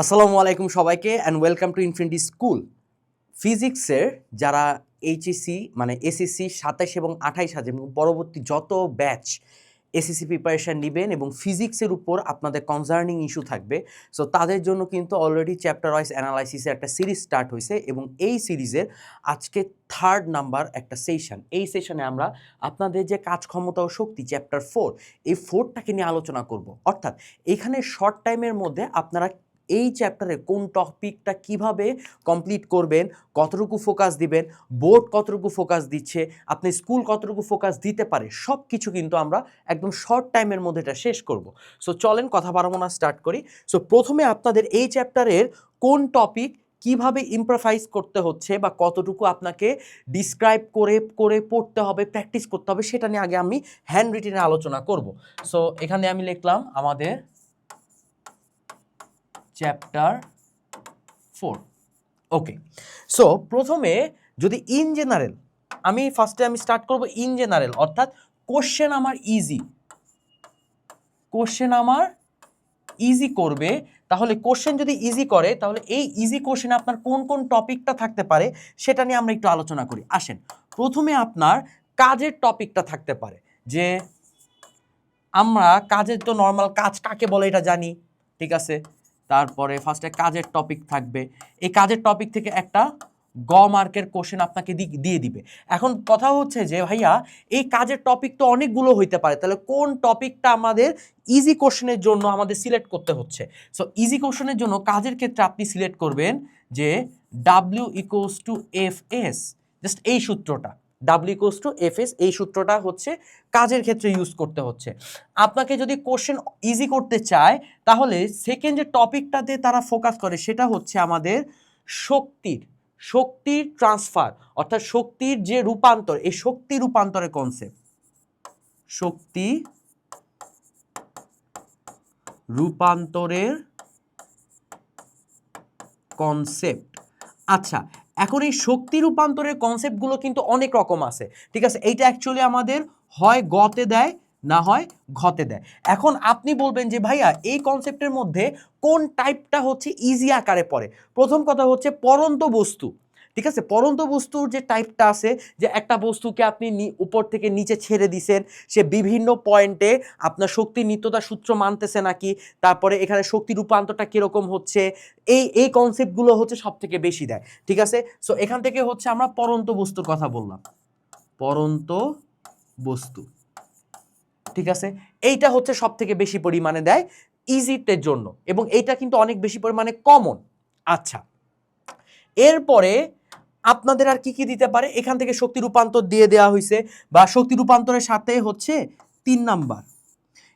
আসসালামু আলাইকুম সবাইকে and welcome to infinity school. ফিজিক্সের যারা এইচএসসি মানে এসএসসি ২৭ এবং ২৮ সাজে এবং পরবর্তী যত ব্যাচ এসএসসি প্রিপারেশান নেবেন এবং ফিজিক্সের উপর আপনাদের কনসার্নিং ইস্যু থাকবে, সো তাদের জন্য কিন্তু অলরেডি চ্যাপ্টার ওয়াইজ অ্যানালাইসিসের একটা সিরিজ স্টার্ট হয়েছে এবং এই সিরিজের আজকে 3rd নাম্বার একটা সেশন। এই সেশনে আমরা আপনাদের যে কাজ ক্ষমতা ও শক্তি চ্যাপ্টার 4 এই 4টাকে নিয়ে আলোচনা করব। অর্থাৎ এখানে শর্ট টাইমের মধ্যে আপনারা এই চ্যাপ্টারে কোন টপিকটা কিভাবে কমপ্লিট করবেন, কতটুকু ফোকাস দিবেন, বোর্ড কতটুকু ফোকাস দিচ্ছে, আপনি স্কুল কতটুকু ফোকাস দিতে পারে, সব কিছু কিন্তু আমরা একদম শর্ট টাইমের মধ্যে এটা শেষ করব। সো চলেন কথা বাড়াবো না, স্টার্ট করি। সো প্রথমে আপনাদের এই চ্যাপ্টারের কোন টপিক কিভাবে ইম্প্রোভাইজ করতে হচ্ছে বা কতটুকু আপনাকে ডিসক্রাইব করে করে পড়তে হবে, প্র্যাকটিস করতে হবে, সেটা নিয়ে আগে আমি হ্যান্ড রিটেনে আলোচনা করব। সো এখানে আমি লিখলাম আমাদের চ্যাপ্টার 4। ওকে, সো প্রথমে যদি ইন জেনারেল আমি স্টার্ট করব ইন জেনারেল, অর্থাৎ কোশ্চেন আমার ইজি করবে। তাহলে কোশ্চেন যদি ইজি করে তাহলে এই ইজি কোশ্চেনে আপনার কোন কোন টপিকটা থাকতে পারে সেটা নিয়ে আমরা একটু আলোচনা করি। আসেন, প্রথমে আপনার কাজের টপিকটা থাকতে পারে, যে আমরা কাজের তো নর্মাল কাজ কাকে বলে এটা জানি, ঠিক আছে। তারপরে ফার্স্টে কাজের টপিক থাকবে, এই কাজের টপিক থেকে একটা গ মার্কের কোশ্চেন আপনাকে দিয়ে দিবে। এখন কথা হচ্ছে যে ভাইয়া এই কাজের টপিক তো অনেকগুলো হইতে পারে, তাহলে কোন টপিকটা আমাদের ইজি কোশ্চেনের জন্য আমাদের সিলেক্ট করতে হচ্ছে। সো ইজি কোশ্চেনের জন্য কাজের ক্ষেত্রে আপনি সিলেক্ট করবেন যে W = FS, জাস্ট এই সূত্রটা, W = FS, এই সূত্রটা হচ্ছে কাজের ক্ষেত্রে ইউজ করতে হচ্ছে। আপনাকে যদি কোশ্চেন ইজি করতে চায় তাহলে সেকেন্ড যে টপিকটাতে তারা ফোকাস করে সেটা হচ্ছে আমাদের শক্তির ট্রান্সফার, অর্থাৎ শক্তির যে রূপান্তর, এই শক্তি রূপান্তরের কনসেপ্ট, শক্তি রূপান্তরের কনসেপ্ট। আচ্ছা, এখন এই শক্তি রূপান্তরের কনসেপ্টগুলো কিন্তু অনেক রকম আছে, ঠিক আছে। এইটা অ্যাকচুয়ালি আমাদের হয় গতে দেয় না হয় ঘতে দেয়। এখন আপনি বলবেন যে ভাইয়া এই কনসেপ্টের মধ্যে কোন টাইপটা হচ্ছে ইজি আকারে পড়ে। প্রথম কথা হচ্ছে পরন্ত বস্তু, ঠিক আছে। পরন্ত বস্তুর যে টাইপটা আছে, যে একটা বস্তুকে আপনি উপর থেকে নিচে ছেড়ে দিছেন, সে বিভিন্ন পয়েন্টে আপনার শক্তি নিত্যতা সূত্র মানতেছে নাকি, তারপরে এখানে শক্তি রূপান্তরটা কিরকম হচ্ছে, এই কনসেপ্টগুলো হচ্ছে সব থেকে বেশি দেয়, ঠিক আছে। সো এখান থেকে হচ্ছে আমরা পরন্ত বস্তুর কথা বললাম, পরন্ত বস্তু, ঠিক আছে। এইটা হচ্ছে সব থেকে বেশি পরিমাণে দেয় ইজিটের জন্য এবং এইটা কিন্তু অনেক বেশি পরিমাণে কমন। আচ্ছা, এরপরে আপনাদের আর কি কি দিতে পারে, এখান থেকে শক্তি রূপান্তর দিয়ে দেওয়া হয়েছে, বা শক্তি রূপান্তরের সাথে হচ্ছে 3 নাম্বার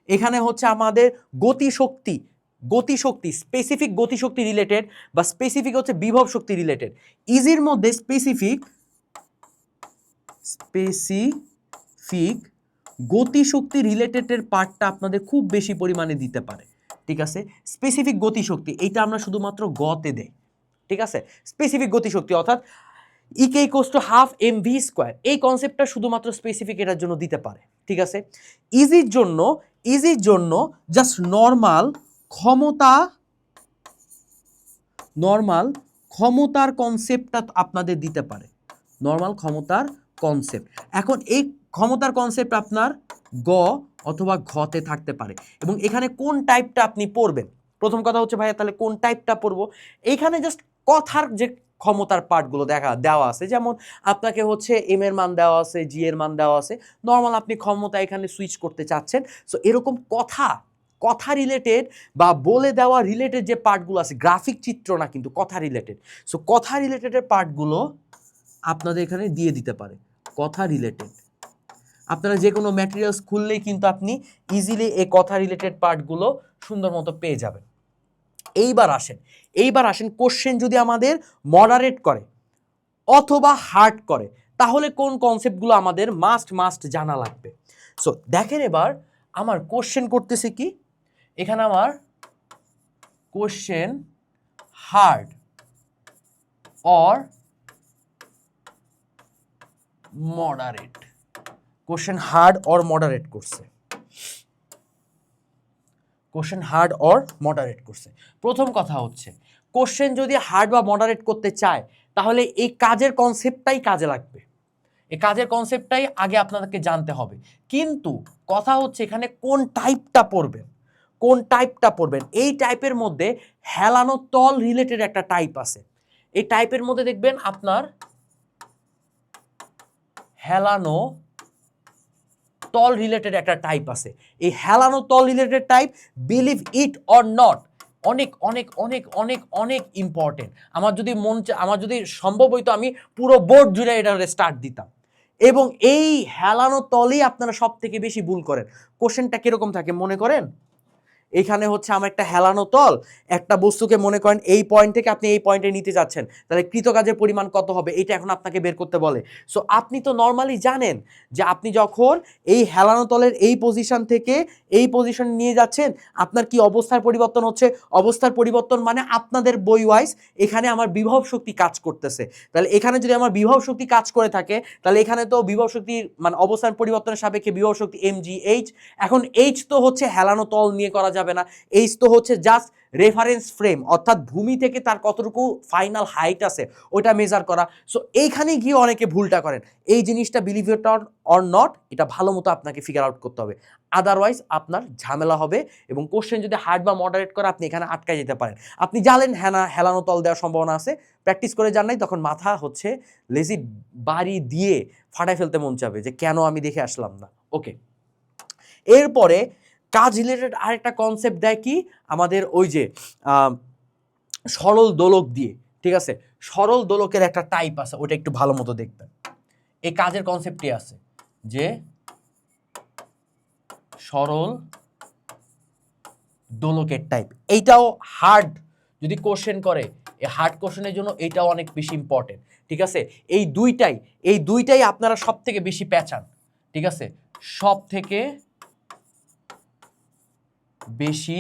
এখানে হচ্ছে আমাদের গতিশক্তি স্পেসিফিক গতিশক্তি রিলেটেড, বা স্পেসিফিক হচ্ছে বিভব শক্তি রিলেটেড। ইজির মধ্যে স্পেসিফিক গতিশক্তি রিলেটেডের পার্টটা আপনাদের খুব বেশি পরিমাণে দিতে পারে, ঠিক আছে। স্পেসিফিক গতিশক্তি এইটা আমরা শুধুমাত্র গতে দেই, ঠিক আছে। স্পেসিফিক গতিশক্তি অর্থাৎ E = ½ mv², এই কনসেপ্টটা শুধুমাত্র স্পেসিফিক এটার জন্য দিতে পারে, ঠিক আছে। ইজির জন্য জাস্ট নর্মাল ক্ষমতার কনসেপ্টটা আপনাদের দিতে পারে, নর্মাল ক্ষমতার কনসেপ্ট। এখন এই ক্ষমতার কনসেপ্ট আপনার গ অথবা ঘতে থাকতে পারে এবং এখানে কোন টাইপটা আপনি পড়বেন। প্রথম কথা হচ্ছে ভাইয়া তাহলে কোন টাইপটা পড়বো, এইখানে জাস্ট কথার যে ক্ষমতার পার্টগুলো দেওয়া আছে, যেমন আপনাকে হচ্ছে এম এর মান দেওয়া আছে, জি এর মান দেওয়া আছে, নর্মাল আপনি ক্ষমতা এখানে সুইচ করতে চাচ্ছেন। সো এরকম কথা রিলেটেড বা বলে দেওয়া রিলেটেড যে পার্টগুলো আছে, গ্রাফিক চিত্র না কিন্তু কথা রিলেটেড, সো কথা রিলেটেডের পার্টগুলো আপনাদের এখানে দিয়ে দিতে পারে। কথা রিলেটেড আপনারা যে কোনো ম্যাটেরিয়ালস খুললেই কিন্তু আপনি ইজিলি এই কথা রিলেটেড পার্টগুলো সুন্দর মতো পেয়ে যাবেন। এইবার আসেন কোশ্চেন যদি আমাদের মডারেট করে অথবা হার্ড করে তাহলে কোন কনসেপ্টগুলো আমাদের মাস্ট জানা লাগবে। সো দেখেন এবার আমার কোশ্চেন করতেছে কি, এখানে আমার question hard or moderate, question hard or moderate করছে। কোশ্চেন হার্ড অর মডারেট করছে। প্রথম কথা হচ্ছে কোশ্চেন যদি হার্ড বা মডারেট করতে চায় তাহলে এই কাজের কনসেপ্টটাই কাজে লাগবে, এই কাজের কনসেপ্টটাই আগে আপনাদেরকে জানতে হবে। কিন্তু কথা হচ্ছে এখানে কোন টাইপটা পড়বেন, কোন টাইপটা পড়বেন। এই টাইপের মধ্যে হেলানো তল রিলেটেড একটা টাইপ আছে। এই টাইপের মধ্যে দেখবেন আপনার হেলানো তল রিলেটেড একটা টাইপ আছে। এই হেলানো তল related type, believe it or not, অনেক অনেক অনেক অনেক অনেক ইম্পর্টেন্ট। আমার যদি সম্ভব হইতো আমি পুরো বোর্ড জুড়ে এটা স্টার্ট দিতাম। এবং এই হেলানো তলই আপনারা সব থেকে বেশি ভুল করেন। কোশ্চেনটা কিরকম থাকে মনে করেন, এখানে হচ্ছে আমার একটা হেলানো তল, একটা বস্তুকে মনে করেন এই পয়েন্ট থেকে আপনি এই পয়েন্টে নিতে যাচ্ছেন, তাহলে কৃতকাজের পরিমাণ কত হবে এটা এখন আপনাকে বের করতে বলে। সো আপনি তো নর্মালি জানেন যে আপনি যখন এই হেলানো তলের এই পজিশন থেকে এই পজিশন নিয়ে যাচ্ছেন আপনার কি অবস্থার পরিবর্তন হচ্ছে। অবস্থার পরিবর্তন মানে আপনাদের বই ওয়াইজ এখানে আমার বিভব শক্তি কাজ করতেছে। তাহলে এখানে যদি আমার বিভব শক্তি কাজ করে থাকে তাহলে এখানে তো বিভব শক্তির মানে অবস্থান পরিবর্তনের সাপেক্ষে বিভব শক্তি mgh। এখন এইচ তো হচ্ছে হেলানো তল নিয়ে করা যাবে না, এইচ তো হচ্ছে জাস্ট রেফারেন্স ফ্রেম, অর্থাৎ ভূমি থেকে তার কতটুকু ফাইনাল হাইট আছে ওটা মেজার করা। সো এইখানে গিয়ে অনেকে ভুলটা করেন। এই জিনিসটা বিলিভ ইট অর নট এটা ভালো মতো আপনাকে ফিগার আউট করতে হবে, আদারওয়াইজ আপনার ঝামেলা হবে এবং কোশ্চেন যদি হার্ড বা মডারেট করে আপনি এখানে আটকায় যেতে পারেন। আপনি জানেন হেলানো তল দেওয়ার সম্ভাবনা আছে, প্র্যাকটিস করে যান নাই, তখন মাথা হচ্ছে লেজি বাড়ি দিয়ে ফাটাই ফেলতে মন চাবে যে কেন আমি দেখে আসলাম না। ওকে, এরপরে কাজ রিলেটেড আরেকটা কনসেপ্ট দেয় কি আমাদের ওই যে সরল দোলক দিয়ে, ঠিক আছে, সরল দোলকের একটা টাইপ আছে, ওটা একটু ভালো মতো দেখবেন। এই কাজের কনসেপ্টই আছে যে সরল দোলকের টাইপ, এইটাও হার্ড যদি কোশ্চেন করে এই হার্ড কোশ্চেনের জন্য এইটাও অনেক বেশি ইম্পর্টেন্ট। ঠিক আছে, এই দুইটাই আপনারা সব থেকে বেশি পেঁচান। ঠিক আছে, সব থেকে বেশি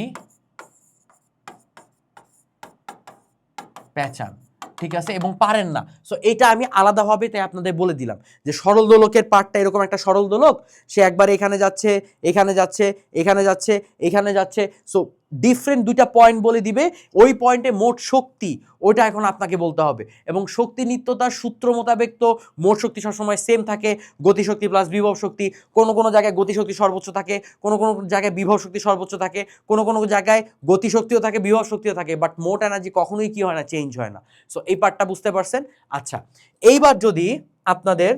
পেঁচান, ঠিক আছে, এবং পারেন না। সো এটা আমি আলাদাভাবে তাই আপনাদের বলে দিলাম যে সরল দোলকের পার্টটা এরকম একটা সরল দোলক, সে একবার এখানে যাচ্ছে এখানে যাচ্ছে এখানে যাচ্ছে এখানে যাচ্ছে। সো ডিফারেন্ট দুইটা পয়েন্ট বলে দিবে, ওই পয়েন্টে মোট শক্তি ওইটা এখন আপনাকে বলতে হবে। এবং শক্তি নিত্যতার সূত্র মোতাবেক তো মোট শক্তি সবসময় সেম থাকে, গতিশক্তি প্লাস বিভব শক্তি। কোনো কোনো জায়গায় গতিশক্তি সর্বোচ্চ থাকে, কোনো কোনো জায়গায় বিভব শক্তি সর্বোচ্চ থাকে, কোনো কোনো জায়গায় গতিশক্তিও থাকে বিভব শক্তিও থাকে, বাট মোট এনার্জি কখনোই কি হয় না, চেঞ্জ হয় না। সো এই পার্টটা বুঝতে পারছেন। আচ্ছা, এইবার যদি আপনাদের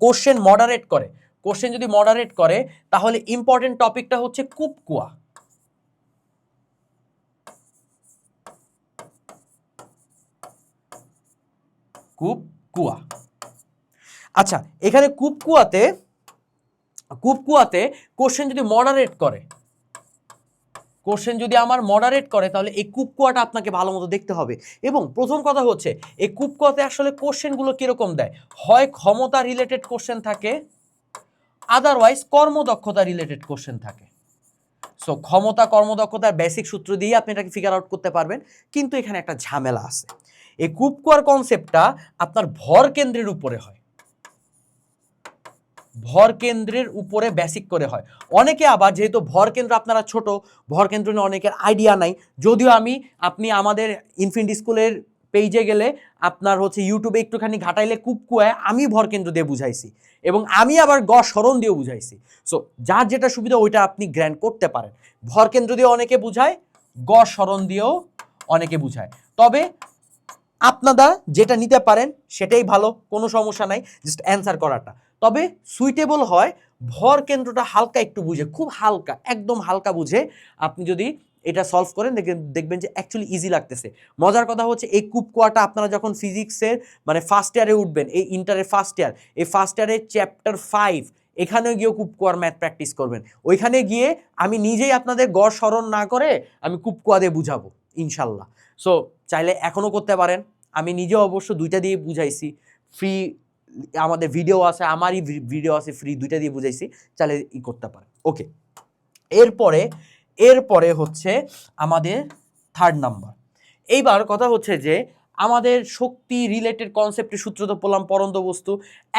কোশ্চেন যদি মডারেট করে তাহলে ইম্পর্টেন্ট টপিকটা হচ্ছে কুপকুয়া। আচ্ছা, এখানে কুপকুয়াতে কোশ্চেন যদি আমার মডারেট করে তাহলে এই কুপকুয়াটা আপনাকে ভালো মতো দেখতে হবে। এবং প্রথম কথা হচ্ছে এই কুপকুয়াতে আসলে কোশ্চেনগুলো কিরকম দেয়, হয় ক্ষমতা রিলেটেড কোশ্চেন থাকে, আদারওয়াইজ কর্মদক্ষতা রিলেটেড কোশ্চেন থাকে। সো ক্ষমতা কর্মদক্ষতার বেসিক সূত্র দিয়ে আপনি এটাকে ফিগার আউট করতে পারবেন। কিন্তু এখানে একটা ঝামেলা আছে, এই কুপকুয়ার কনসেপ্টটা আপনার ভর কেন্দ্রের উপরে হয়, ভর কেন্দ্রের উপরে বেসিক করে হয়। অনেকে আবার যেহেতু ভর কেন্দ্র আপনারা ছোট, ভর কেন্দ্র নিয়ে অনেকের আইডিয়া নাই, যদিও আপনি আমাদের ইনফিনিটি স্কুলের পেজে গেলে আপনার হচ্ছে ইউটিউবে একটুখানি ঘাটাইলে কুপকুয়ায় আমি ভর কেন্দ্র দিয়ে বুঝাইছি এবং আমি আবার সরণ দিয়েও বুঝাইছি। সো যার যেটা সুবিধা ওইটা আপনি গ্র্যান্ড করতে পারেন। ভর কেন্দ্র দিয়ে অনেকে বুঝায়, সরণ দিয়েও অনেকে বুঝায়, তবে আপনারা যেটা নিতে পারেন সেটাই ভালো, কোনো সমস্যা নাই, জাস্ট অ্যান্সার করাটা। তবে সুইটেবল হয় ভর কেন্দ্রটা হালকা একটু বুঝে, খুব হালকা, একদম হালকা বুঝে আপনি যদি এটা সলভ করেন দেখবেন যে অ্যাকচুয়ালি ইজি লাগতেছে। মজার কথা হচ্ছে এই কুপকুয়াটা আপনারা যখন ফিজিক্সের মানে ফার্স্ট ইয়ারে উঠবেন, এই ইন্টারের ফার্স্ট ইয়ারে চ্যাপ্টার 5 এখানেও গিয়েও কুপকুয়ার ম্যাথ প্র্যাকটিস করবেন। ওইখানে গিয়ে আমি নিজেই আপনাদের স্মরণ না করে আমি কুপকুয়া দিয়ে বুঝাবো ইনশাল্লাহ। সো চাইলে এখনও করতে পারেন, আমি নিজেও অবশ্য দুইটা দিয়ে বুঝাইছি, ফ্রি আমাদের ভিডিও আছে, আমারই ভিডিও আছে ফ্রি, দুইটা দিয়ে বুঝাইছি, চাইলে করতে পারেন। ওকে, এরপরে হচ্ছে আমাদের থার্ড নাম্বার। এইবার কথা হচ্ছে যে আমাদের শক্তি রিলেটেড কনসেপ্টের সূত্র তো বললাম পরন্ত বস্তু,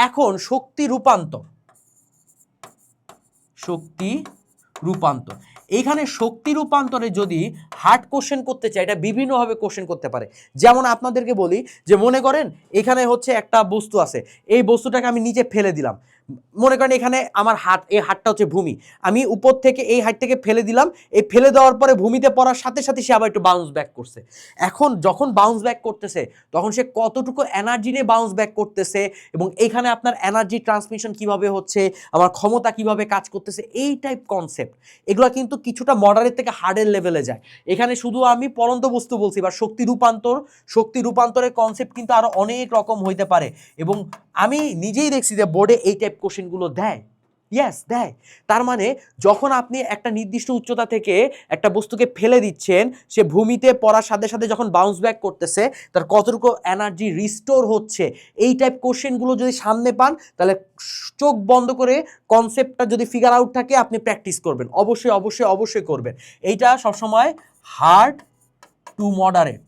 এখন শক্তি রূপান্তর এইখানে শক্তি রূপান্তরে যদি হার্ড কোশ্চেন করতে চাই, এটা বিভিন্নভাবে কোশ্চেন করতে পারে। যেমন আপনাদেরকে বলি যে মনে করেন এখানে হচ্ছে একটা বস্তু আছে, এই বস্তুটাকে আমি নিচে ফেলে দিলাম। মনে করেন এখানে আমার হাত, এই হাতটা হচ্ছে ভূমি, আমি উপর থেকে এই হাইট থেকে ফেলে দিলাম, এই ফেলে দেওয়ার পরে ভূমিতে পড়ার সাথে সাথে সে আবার একটু বাউন্স ব্যাক করছে। এখন যখন বাউন্স ব্যাক করতেছে তখন সে কতটুকু এনার্জি নিয়ে বাউন্স ব্যাক করতেছে, এবং এইখানে আপনার এনার্জি ট্রান্সমিশন কিভাবে হচ্ছে, আমার ক্ষমতা কিভাবে কাজ করতেছে, এই টাইপ কনসেপ্ট এগুলো কিন্তু কিছুটা মডারেট থেকে হার্ডের লেভেলে যায়। এখানে শুধু আমি পরন্ত বস্তু বলছি, বা শক্তি রূপান্তরের কনসেপ্ট কিন্তু আরো অনেক রকম হইতে পারে, এবং আমি নিজেই দেখছি যে বোর্ডে এই টাইপ কোশ্চেনগুলো দেয়। ইয়েস, দেয়। তার মানে যখন আপনি একটা নির্দিষ্ট উচ্চতা থেকে একটা বস্তুকে ফেলে দিচ্ছেন, সে ভূমিতে পড়ার সাথে সাথে যখন বাউন্স ব্যাক করতেছে, তার কতটুকু এনার্জি রিস্টোর হচ্ছে, এই টাইপ কোশ্চেনগুলো যদি সামনে পান, তাহলে চোখ বন্ধ করে কনসেপ্টটা যদি ফিগার আউট থাকে, আপনি প্র্যাকটিস করবেন, অবশ্যই অবশ্যই অবশ্যই করবেন। এইটা সবসময় হার্ড টু মডারেট,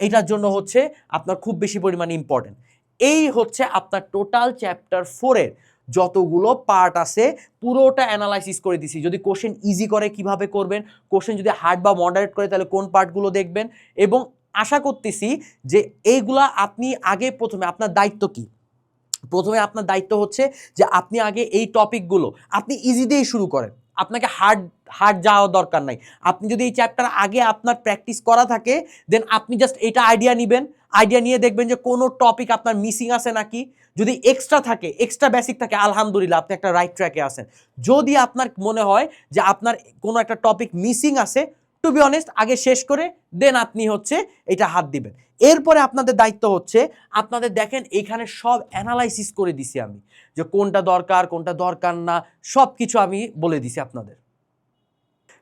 এইটার জন্য হচ্ছে আপনার খুব বেশি পরিমাণে ইম্পর্টেন্ট। এই হচ্ছে আপনার টোটাল চ্যাপ্টার 4-এর যতগুলো পার্ট আছে পুরোটা অ্যানালাইসিস করে দিছি। যদি কোশ্চেন ইজি করে কিভাবে করবেন, কোশ্চেন যদি হার্ড বা মডারেট করে তাহলে কোন পার্টগুলো দেখবেন, এবং আশা করতেছি যে এইগুলা আপনি আগে প্রথমে আপনার দায়িত্ব কি, প্রথমে আপনার দায়িত্ব হচ্ছে যে আপনি আগে এই টপিকগুলো আপনি ইজি দিয়েই শুরু করেন, আপনাকে হার্ড হার্ড যাওয়ার দরকার নাই। আপনি যদি এই চ্যাপ্টার আগে আপনার প্র্যাকটিস করা থাকে, দেন আপনি জাস্ট এটা আইডিয়া নেবেন, আইডিয়া নিয়ে দেখবেন যে কোনো টপিক আপনার মিসিং আছে নাকি। যদি এক্সট্রা থাকে, এক্সট্রা বেসিক থাকে, আলহামদুলিল্লাহ আপনি একটা রাইট ট্র্যাকে আছেন। যদি আপনার মনে হয় যে আপনার কোনো একটা টপিক মিসিং আছে, টু বি অনেস্ট আগে শেষ করে দেন আপনি হচ্ছে এটা হাত দিবেন। এরপরে আপনাদের দায়িত্ব হচ্ছে, আপনাদের দেখেন এখানে সব অ্যানালাইসিস করে দিছি আমি, যে কোনটা দরকার কোনটা দরকার না, সব কিছু আমি বলে দিছি আপনাদের।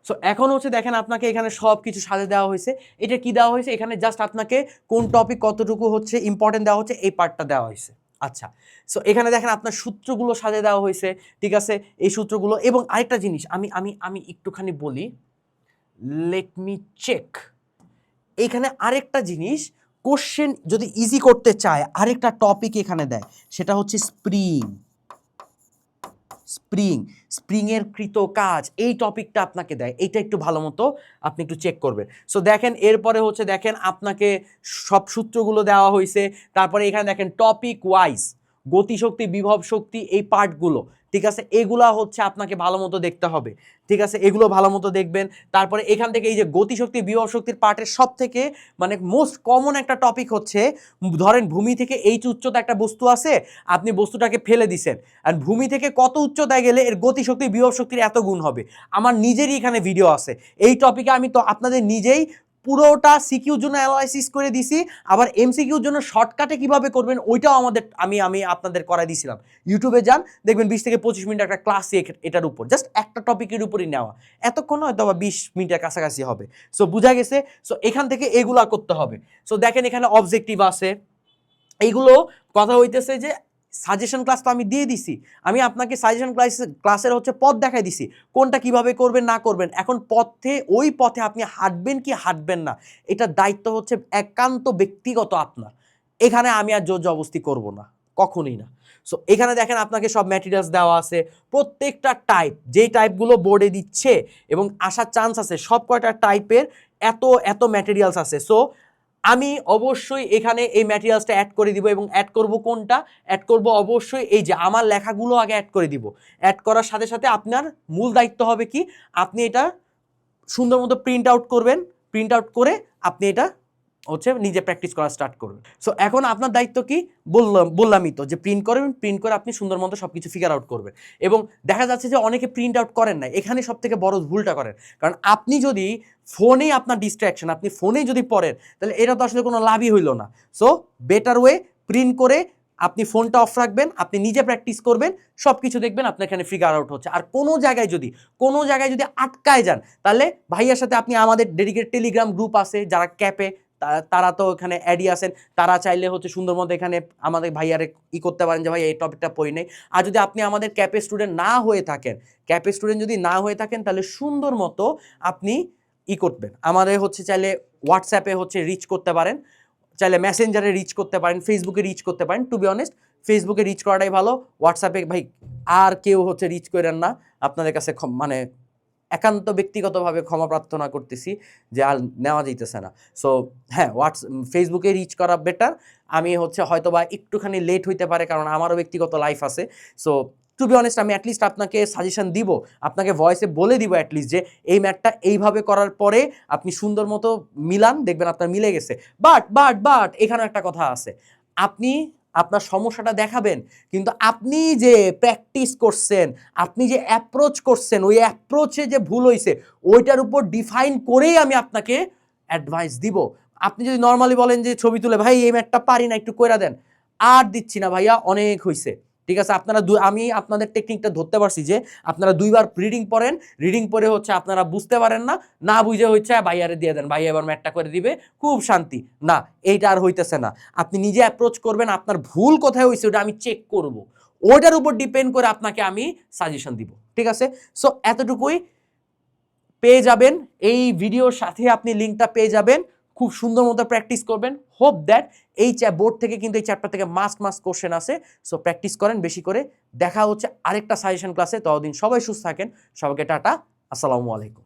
সো এখন হচ্ছে দেখেন আপনাকে এখানে সব কিছু সাজে দেওয়া হয়েছে। এটা কি দেওয়া হয়েছে, এখানে জাস্ট আপনাকে কোন টপিক কতটুকু হচ্ছে ইম্পর্টেন্ট দেওয়া হচ্ছে, এই পার্টটা দেওয়া হয়েছে। আচ্ছা, সো এখানে দেখেন আপনার সূত্রগুলো সাজে দেওয়া হয়েছে, ঠিক আছে, এই সূত্রগুলো। এবং আরেকটা জিনিস আমি আমি আমি একটুখানি বলি, লেট মি চেক। এখানে আরেকটা জিনিস, কোশ্চেন যদি ইজি করতে চায় আরেকটা টপিক এখানে দেয়, সেটা হচ্ছে স্প্রিং। স্প্রিং স্প্রিংয়ের কৃত কাজ, এই টপিকটা আপনাকে দেয়, এইটা একটু ভালো মতো আপনি একটু চেক করবেন। সো দেখেন এরপরে হচ্ছে দেখেন আপনাকে সব সূত্রগুলো দেওয়া হয়েছে। তারপরে এখানে দেখেন টপিক ওয়াইজ গতিশক্তি, বিভব শক্তি, এই পার্টগুলো, ঠিক আছে, এগুলা হচ্ছে আপনাকে ভালো মতো দেখতে হবে, ঠিক আছে, এগুলো ভালো মতো দেখবেন। তারপরে এখান থেকে এই যে গতিশক্তি বিভব শক্তির পার্টের সব থেকে মানে মোস্ট কমন একটা টপিক হচ্ছে, ধরেন ভূমি থেকে এই উচ্চতা একটা বস্তু আছে, আপনি বস্তুটাকে ফেলে দিছেন, আর ভূমি থেকে কত উচ্চতায় গেলে এর গতিশক্তি বিভব শক্তির এত গুণ হবে। আমার নিজেরই এখানে ভিডিও আছে এই টপিকে, আমি তো আপনাদের নিজেই পুরোটা সিকিউর জন্য অ্যানালাইসিস করে দিছি, আবার এমসিকিউর জন্য শর্টকাটে কিভাবে করবেন ওইটাও আমাদের আমি আপনাদের করাই দিছিলাম। ইউটিউবে যান, দেখবেন 20 থেকে 25 মিনিট একটা ক্লাস এটার উপর, জাস্ট একটা টপিকের উপরই নেওয়া, এতক্ষণ হয়তো বা 20 মিনিটের কাছাকাছি হবে। সো বুঝা গেছে। সো এখান থেকে এগুলা করতে হবে। সো দেখেন এখানে অবজেক্টিভ আছে, এইগুলো কথা হইতেছে যে সাজেশন ক্লাস তো আমি দিয়ে দিছি, আমি আপনাকে সাজেশন ক্লাসের হচ্ছে পথ দেখাই দিছি, কোনটা কিভাবে করবেন না করবেন। এখন ওই পথে আপনি হাঁটবেন কি হাঁটবেন না, এটা দায়িত্ব হচ্ছে একান্ত ব্যক্তিগত আপনার। এখানে আমি আর জোর জবরদস্তি করব না, কখনোই না। সো এখানে দেখেন আপনাকে সব ম্যাটেরিয়ালস দেওয়া আছে, প্রত্যেকটা টাইপ, যেই টাইপগুলো বোর্ডে দিচ্ছে এবং আসার চান্স আছে, সব কয়টা টাইপের এত এত ম্যাটেরিয়ালস আছে। সো আমি অবশ্যই এখানে এই ম্যাটেরিয়ালসটা অ্যাড করে দিব, এবং অ্যাড করব কোনটা, অ্যাড করব অবশ্যই এই যে আমার লেখাগুলো আগে অ্যাড করে দিব। অ্যাড করার সাথে সাথে আপনার মূল দায়িত্ব হবে কি, আপনি এটা সুন্দর মতো প্রিন্ট আউট করবেন, প্রিন্ট আউট করে আপনি এটা হচ্ছে নিজে প্র্যাকটিস করা স্টার্ট করবেন। সো এখন আপনার দায়িত্ব কি, বললামই তো যে প্রিন্ট করবেন, প্রিন্ট করে আপনি সুন্দর মতো সব কিছু ফিগার আউট করবেন। এবং দেখা যাচ্ছে যে অনেকে প্রিন্ট আউট করেন না, এখানে সব থেকে বড় ভুলটা করেন। কারণ আপনি যদি ফোনেই আপনার ডিস্ট্র্যাকশন, আপনি ফোনেই যদি পড়েন, তাহলে এটা তো আসলে কোনো লাভই হইল না। সো বেটার ওয়ে, প্রিন্ট করে আপনি ফোনটা অফ রাখবেন, আপনি নিজে প্র্যাকটিস করবেন, সব কিছু দেখবেন আপনার এখানে ফিগার আউট হচ্ছে। আর কোনো জায়গায় যদি আটকায় যান, তাহলে ভাইয়ার সাথে আপনি, আমাদের ডেডিকেটেড টেলিগ্রাম গ্রুপ আছে যারা ক্যাপে, তারা তো এখানে অ্যাডই আছেন, তারা চাইলে হচ্ছে সুন্দর মতো এখানে আমাদের ভাইয়ারে করতে পারেন যে ভাই এই টপিকটা পড়ি নেই। আর যদি আপনি আমাদের ক্যাপে স্টুডেন্ট না হয়ে থাকেন, তাহলে সুন্দর মতো আপনি করবেন, আমাদের হচ্ছে চাইলে হোয়াটসঅ্যাপে হচ্ছে রিচ করতে পারেন, চাইলে মেসেঞ্জারে রিচ করতে পারেন, ফেসবুকে রিচ করতে পারেন। টু বি অনেস্ট ফেসবুকে রিচ করাটাই ভালো, হোয়াটসঅ্যাপে ভাই আর কেউ হচ্ছে রিচ করেন না, আপনাদের কাছে মানে একান্ত ব্যক্তিগতভাবে ক্ষমা প্রার্থনা করতেছি যে আর নেওয়া যাইতেছে না। সো হ্যাঁ, ফেসবুকে রিচ করা বেটার। আমি হচ্ছে হয়তোবা একটুখানি লেট হইতে পারে, কারণ আমারও ব্যক্তিগত লাইফ আছে। সো টু বি অনেস্ট, আমি অ্যাটলিস্ট আপনাকে সাজেশন দিব, আপনাকে ভয়েসে বলে দিব অ্যাটলিস্ট যে এই ম্যাটটা এইভাবে করার পরে আপনি সুন্দর মতো মিলান, দেখবেন আপনার মিলে গেছে। বাট এখানেও একটা কথা আছে, আপনি আপনার সমস্যাটা দেখাবেন, কিন্তু আপনি যে প্র্যাকটিস করছেন, আপনি যে অ্যাপ্রোচ করছেন, ওই অ্যাপ্রোচে যে ভুল হয়েছে ওইটার উপর ডিফাইন করেই আমি আপনাকে অ্যাডভাইস দিব। আপনি যদি নর্মালি বলেন যে ছবি তুলে ভাই এই ম্যাটটা পারি না, একটু কইরা দেন, আর দিচ্ছি না ভাইয়া, অনেক হয়েছে, ঠিক আছে। আপনারা আমি আপনাদের টেকনিকটা ধরতে পারছি যে আপনারা 2বার রিডিং পড়েন, রিডিং পড়ে হচ্ছে আপনারা বুঝতে পারেন না, না বুঝে হচ্ছে ভাইয়ারে দিয়ে দেন, ভাইয়া এবার ম্যাটটা করে দিবে, খুব শান্তি। না, এইটা আর হইতেছে না। আপনি নিজে অ্যাপ্রোচ করবেন, আপনার ভুল কোথায় হয়েছে ওটা আমি চেক করব, ওইটার উপর ডিপেন্ড করে আপনাকে আমি সাজেশন দিব, ঠিক আছে। সো এতটুকুই পেয়ে যাবেন, এই ভিডিওর সাথে আপনি লিঙ্কটা পেয়ে যাবেন। খুব সুন্দর মতো প্র্যাকটিস করবেন। হোপ দ্যাট এই বোর্ড থেকে কিন্তু এই চ্যাপ্টার থেকে মাস্ট কোশ্চেন আছে। সো প্র্যাকটিস করেন বেশি করে। দেখা হচ্ছে আরেকটা সাজেশন ক্লাসে, ততদিন সবাই সুস্থ থাকেন। সবাইকে টাটা, আসসালামু আলাইকুম।